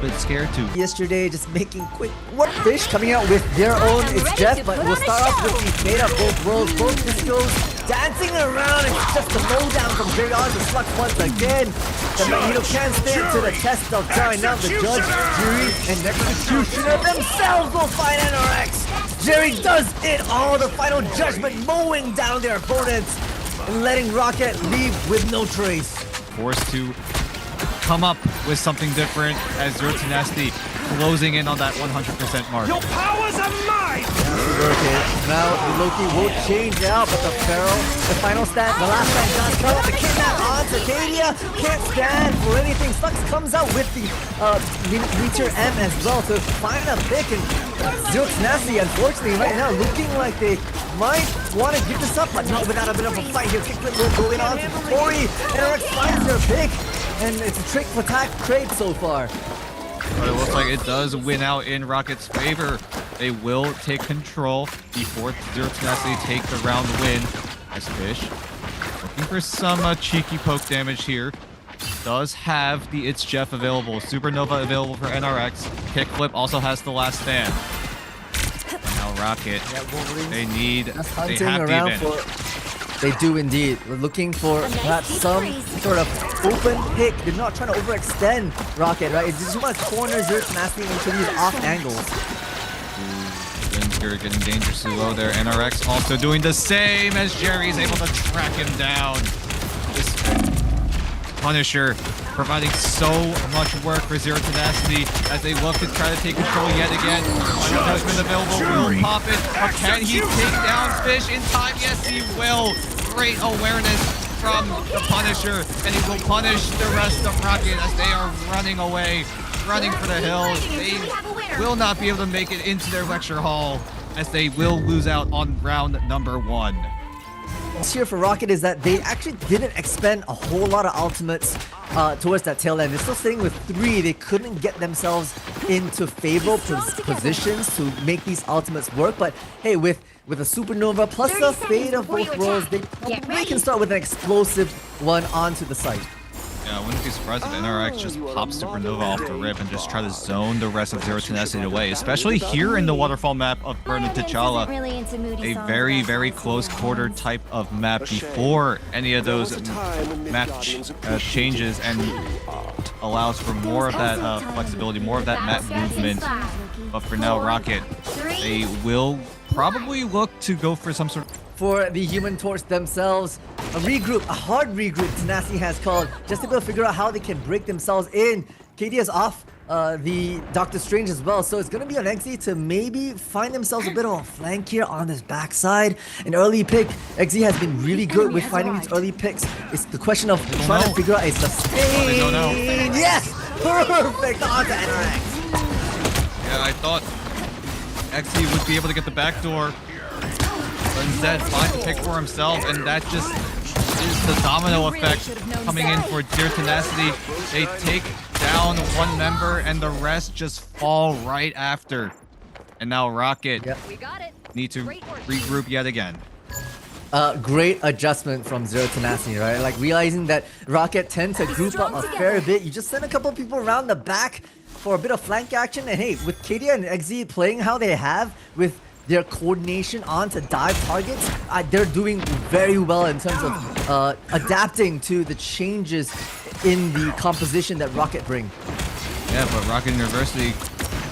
bit scared too. Yesterday, just making quick work. Fish coming out with their own. It's Jeff, but we'll start off with the made up both worlds, both discos dancing around. It's just a lowdown from Jerry on the Slux once again. The Magneto can't stand to the test of time. Now the judge, jury, and executioner themselves will fight NRX. Jerry does it all. The final judgment, mowing down their opponents and letting Rocket leave with no trace. Forced to come up with something different as Zero Tenacity closing in on that 100% mark. Your powers are mine! Now the Loki will change out, but the Pharaoh, the final stand, the last stand does come up. The kidnap on Arcadia can't stand for anything. Slux comes out with the Meteor M as well to find a pick, and Zero Tenacity, unfortunately, right now looking like they might want to give this up, but not without a bit of a fight here. Kickflip will go in on to Corey, and RX finds their pick, and it's a trick attack trade so far. But it looks like it does win out in Rocket's favor. They will take control before Zero Tenacity take the round win. As Fish looking for some cheeky poke damage here. Does have the It's Jeff available. Supernova available for NRX. Kickflip also has the last stand. Now Rocket, they have the advantage. They do indeed. We're looking for perhaps some sort of open pick. They're not trying to overextend Rocket, right? They just want to corner Zero Tenacity into these off angles. Winsker getting dangerously low there. NRX also doing the same as Jerry's able to track him down. This Punisher providing so much work for Zero Tenacity as they look to try to take control yet again. Final judgment available, will pop it, but can he take down Fish in time? Yes, he will. Great awareness from the Punisher, and he will punish the rest of Rocket as they are running away, running for the hills. They will not be able to make it into their lecture hall as they will lose out on round number 1. Here for Rocket is that they actually didn't expend a whole lot of ultimates towards that tail end. They're still sitting with 3. They couldn't get themselves into favorable positions to make these ultimates work. But hey, with a Supernova plus the Fate of both worlds, they probably can start with an explosive one onto the site. Yeah, I wouldn't be surprised if NRX just pops Supernova off the rip and just try to zone the rest of Zero Tenacity away, especially here in the waterfall map of Burn and T'Challa. A very, very close quarter type of map before any of those map changes, and allows for more of that flexibility, more of that map movement. But for now, Rocket, they will probably look to go for some sort of... For the Human Torch themselves, a regroup, a hard regroup Tenacity has called, just to be able to figure out how they can break themselves in. KD is off the Doctor Strange as well, so it's going to be on XZ to maybe find themselves a bit of a flank here on this backside. An early pick. XZ has been really good with finding these early picks. It's the question of trying to figure out a sustain. Yes! Perfect onto NRX. Yeah, I thought XZ would be able to get the backdoor, but instead finds a pick for himself, and that just is the domino effect coming in for Zero Tenacity. They take down one member and the rest just fall right after. And now Rocket need to regroup yet again. Great adjustment from Zero Tenacity, right? Like realizing that Rocket tend to group up a fair bit. You just send a couple people around the back for a bit of flank action, and hey, with KD and XZ playing how they have with their coordination onto dive targets, they're doing very well in terms of adapting to the changes in the composition that Rocket bring. Yeah, but Rocket University,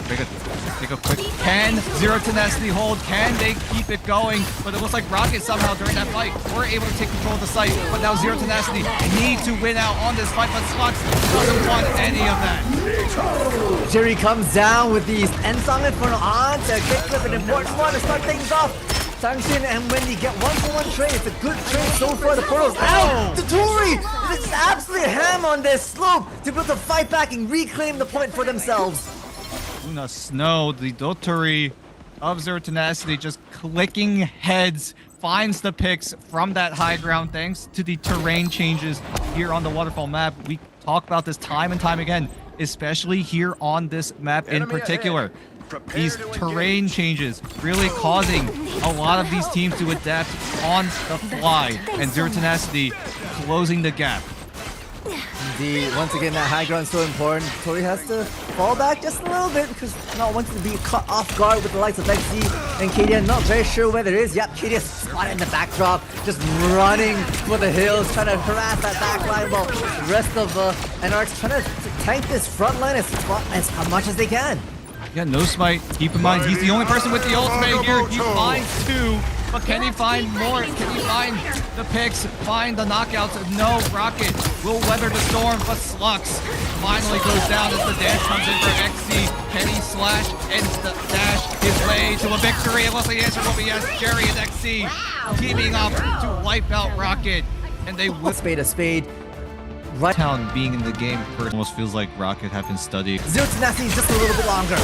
take a quick... Can Zero Tenacity hold? Can they keep it going? But it looks like Rocket somehow during that fight were able to take control of the site. But now Zero Tenacity need to win out on this fight, but Slux doesn't want any of that. Jerry comes down with these Ensong Inferno on to Kickflip, an important one to start things off. Sangshin and Wendy get 1-for-1 trade. It's a good trade so far. The portals out. Tatori is absolutely ham on this slope to be able to fight back and reclaim the point for themselves. Una Snow, the Dotori of Zero Tenacity, just clicking heads, finds the picks from that high ground thanks to the terrain changes here on the waterfall map. We talk about this time and time again, especially here on this map in particular. These terrain changes really causing a lot of these teams to adapt on the fly, and Zero Tenacity closing the gap. Indeed, once again, that high ground is so important. Tori has to fall back just a little bit because not wanting to be caught off guard with the likes of XZ and KD. Not very sure where there is. Yep, KD is spotted in the backdrop, just running for the hills, trying to harass that back line while the rest of NRX trying to tank this front line as much as they can. Yeah, no smite. Keep in mind, he's the only person with the ultimate here. He finds 2. But can he find more? Can he find the picks? Find the knockouts? No, Rocket will weather the storm, but Slux finally goes down as the dash comes in for XC. Can he slash and dash his way to a victory? Unless the answer will be yes. Jerry and XC teaming up to wipe out Rocket, and they will. Spade a spade. Right town being in the game almost feels like Rocket have been studied. Zero Tenacity just a little bit longer.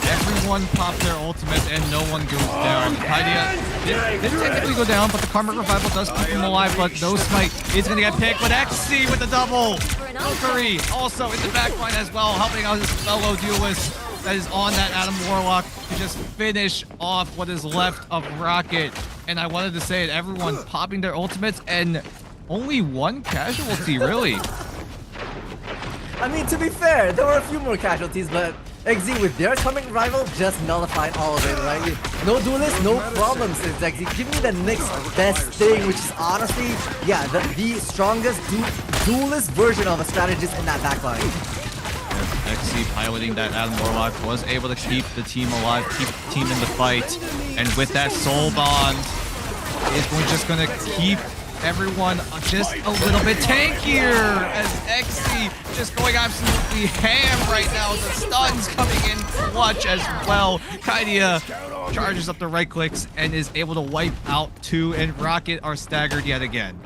Everyone popped their ultimate and no one goes down. Idea didn't technically go down, but the Karma Revival does keep him alive, but no smite is gonna get picked, but XC with the double. Valkyrie also in the backline as well, helping out his fellow duelist that is on that Adam Warlock to just finish off what is left of Rocket. And I wanted to say it, everyone popping their ultimates and only 1 casualty, really. I mean, to be fair, there were a few more casualties, but XZ with their coming rival just nullified all of it, right? No duelist, no problem since XZ. Give me the next best thing, which is honestly, yeah, the strongest duelist version of a strategist in that backline. XC piloting that Adam Warlock was able to keep the team alive, keep the team in the fight, and with that soul bond, is just going to keep everyone just a little bit tankier as XC just going absolutely ham right now. The stuns coming in clutch as well. Kaidia charges up the right clicks and is able to wipe out 2, and Rocket are staggered yet again.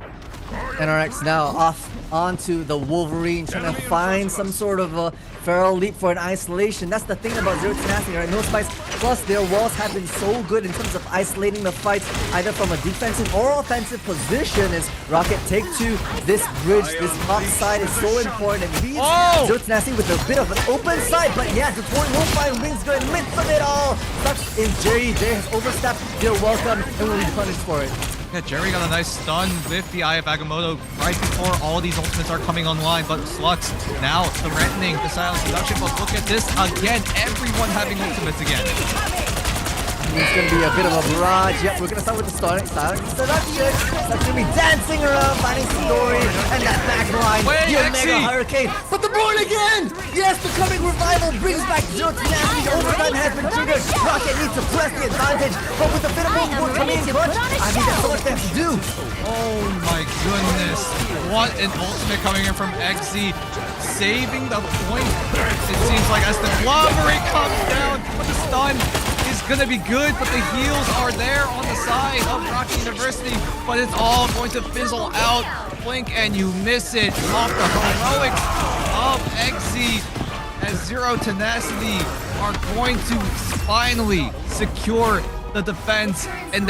NRX now off onto the Wolverine, trying to find some sort of a feral leap for an isolation. That's the thing about Zero Tenacity, right? No spice. Plus, their walls have been so good in terms of isolating the fights, either from a defensive or offensive position. As Rocket take to this bridge, this top side is so important. And leaves Zero Tenacity with a bit of an open side. But yeah, the Tori will find wings going midst of it all. Sucks in Jerry. Jerry has overstepped their welcome and will be punished for it. Yeah, Jerry got a nice stun with the Eye of Agamotto right before all these ultimates are coming online, but Slux now threatening the silence reduction, but look at this again, everyone having ultimates again. It's going to be a bit of a barrage. Yep, we're going to start with the silence seduction. That's going to be dancing around, finding Sidori and that back line. The Mega Hurricane. But the board again! Yes, the coming revival brings back Zero Tenacity. Overtime has been triggered. Rocket needs to press the advantage, but with the Finable board coming in clutch, I think that's all they have to do. Oh my goodness. What an ultimate coming in from XZ. Saving the point, it seems like, as the Glovery comes down with the stun. Is gonna be good, but the heals are there on the side of Rocky University, but it's all going to fizzle out. Blink and you miss it off the heroics of XZ as Zero Tenacity are going to finally secure the defense, and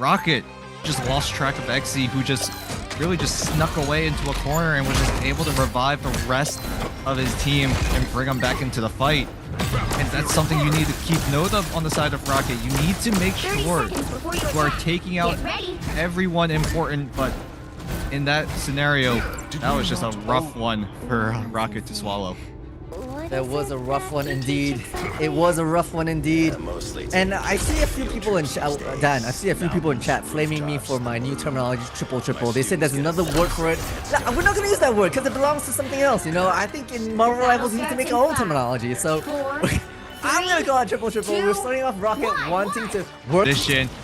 Rocket just lost track of XZ, who just really just snuck away into a corner and was just able to revive the rest of his team and bring them back into the fight. And that's something you need to keep note of on the side of Rocket. You need to make sure you are taking out everyone important, but in that scenario, that was just a rough one for Rocket to swallow. That was a rough one indeed. It was a rough one indeed. And I see a few people in chat, Dan, I see a few people in chat flaming me for my new terminology, triple. They said there's another word for it. Nah, we're not going to use that word because it belongs to something else, you know? I think in Marvel Rivals, we need to make our own terminology. So I'm going to call it triple. We're starting off Rocket wanting to work.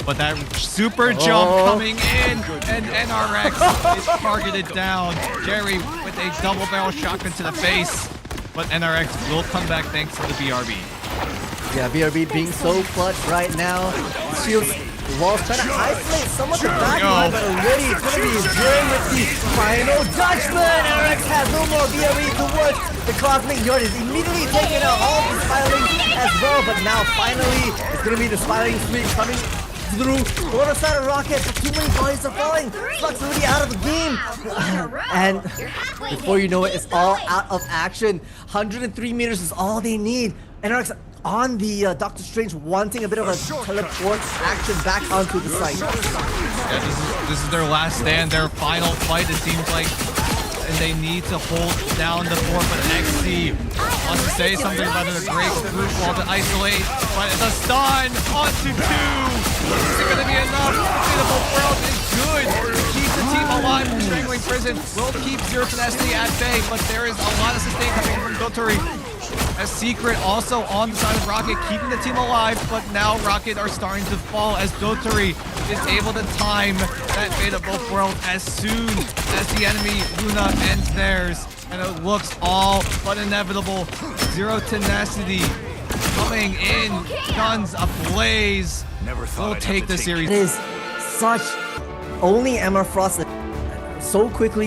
But that super jump coming in, and NRX is targeted down. Jerry with a double barrel shotgun to the face. But NRX will come back thanks to the BRB. Yeah, BRB being so clutch right now. Shields, Walls trying to isolate some of the back line, but already it's going to be Jerry with the final judgment. NRX has no more BRB to work. The Cosmic Yard is immediately taking out all the spiralings as well, but now finally it's going to be the spiraling streak coming through. The other side of Rocket, but too many bodies are falling. Flux already out of the game. And before you know it, it's all out of action. 103 meters is all they need. NRX on the Doctor Strange wanting a bit of a teleport action back onto the site. Yeah, this is their last stand, their final fight, it seems like. and they need to hold down the fort. But XC wants to say something about it. A great group wall to isolate, but the stun onto 2. Is it going to be enough? The both worlds is good. Keep the team alive from Strangling Prison. Will keep Zero Tenacity at bay, but there is a lot of sustain coming from Dotori. A Secret also on the side of Rocket, keeping the team alive, but now Rocket are starting to fall as Dotori is able to time that fate of both worlds as soon as the enemy Luna ends theirs. And it looks all but inevitable. Zero Tenacity coming in, guns ablaze. Will take the series. It is such only Emma Frost so quickly.